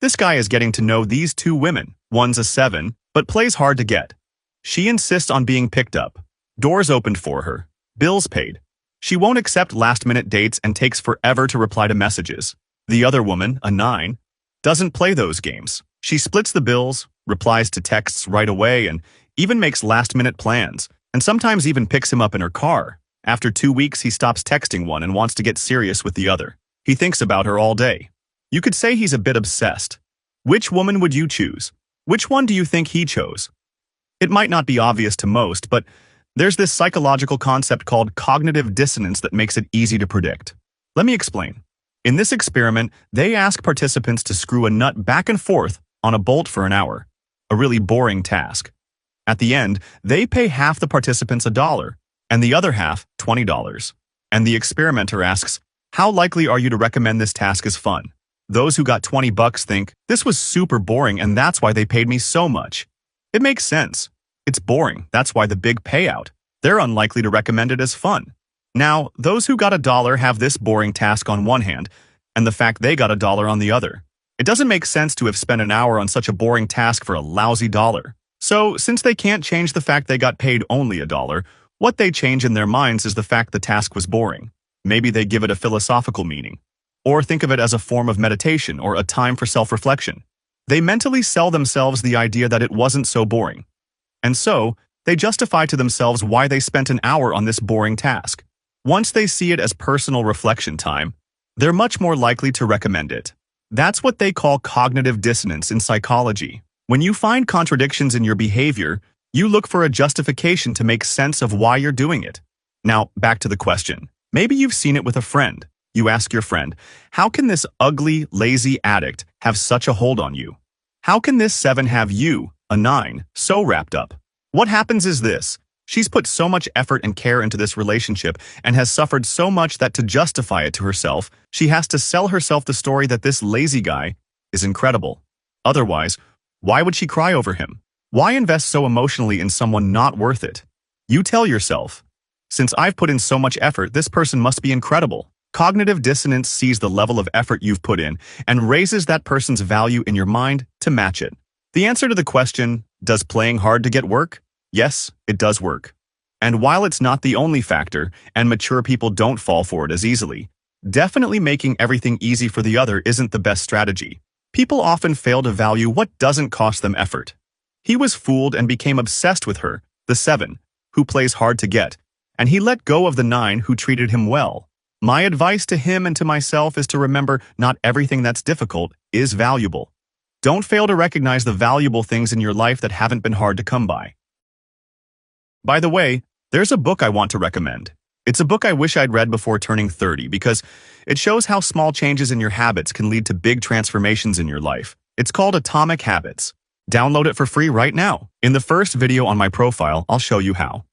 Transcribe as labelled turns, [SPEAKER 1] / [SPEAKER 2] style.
[SPEAKER 1] This guy is getting to know these two women. One's a 7, but plays hard to get. She insists on being picked up. Doors opened for her. Bills paid. She won't accept last-minute dates and takes forever to reply to messages. The other woman, a 9, doesn't play those games. She splits the bills, replies to texts right away, and even makes last-minute plans, and sometimes even picks him up in her car. After 2 weeks, he stops texting one and wants to get serious with the other. He thinks about her all day. You could say he's a bit obsessed. Which woman would you choose? Which one do you think he chose? It might not be obvious to most, but there's this psychological concept called cognitive dissonance that makes it easy to predict. Let me explain. In this experiment, they ask participants to screw a nut back and forth on a bolt for an hour. A really boring task. At the end, they pay half the participants $1 and the other half $20. And the experimenter asks, how likely are you to recommend this task as fun? Those who got $20 think, this was super boring and that's why they paid me so much. It makes sense. It's boring, that's why the big payout. They're unlikely to recommend it as fun. Now, those who got $1 have this boring task on one hand, and the fact they got $1 on the other. It doesn't make sense to have spent an hour on such a boring task for a lousy $1. So, since they can't change the fact they got paid only $1, what they change in their minds is the fact the task was boring. Maybe they give it a philosophical meaning. Or think of it as a form of meditation or a time for self-reflection. They mentally sell themselves the idea that it wasn't so boring. And so, they justify to themselves why they spent an hour on this boring task. Once they see it as personal reflection time, they're much more likely to recommend it. That's what they call cognitive dissonance in psychology. When you find contradictions in your behavior, you look for a justification to make sense of why you're doing it. Now, back to the question. Maybe you've seen it with a friend. You ask your friend, how can this ugly, lazy addict have such a hold on you? How can this 7 have you, a 9, so wrapped up? What happens is this. She's put so much effort and care into this relationship and has suffered so much that to justify it to herself, she has to sell herself the story that this lazy guy is incredible. Otherwise, why would she cry over him? Why invest so emotionally in someone not worth it? You tell yourself, since I've put in so much effort, this person must be incredible. Cognitive dissonance sees the level of effort you've put in and raises that person's value in your mind to match it. The answer to the question, does playing hard to get work? Yes, it does work. And while it's not the only factor, and mature people don't fall for it as easily, definitely making everything easy for the other isn't the best strategy. People often fail to value what doesn't cost them effort. He was fooled and became obsessed with her, the 7, who plays hard to get, and he let go of the 9 who treated him well. My advice to him and to myself is to remember not everything that's difficult is valuable. Don't fail to recognize the valuable things in your life that haven't been hard to come by. By the way, there's a book I want to recommend. It's a book I wish I'd read before turning 30 because it shows how small changes in your habits can lead to big transformations in your life. It's called Atomic Habits. Download it for free right now. In the first video on my profile, I'll show you how.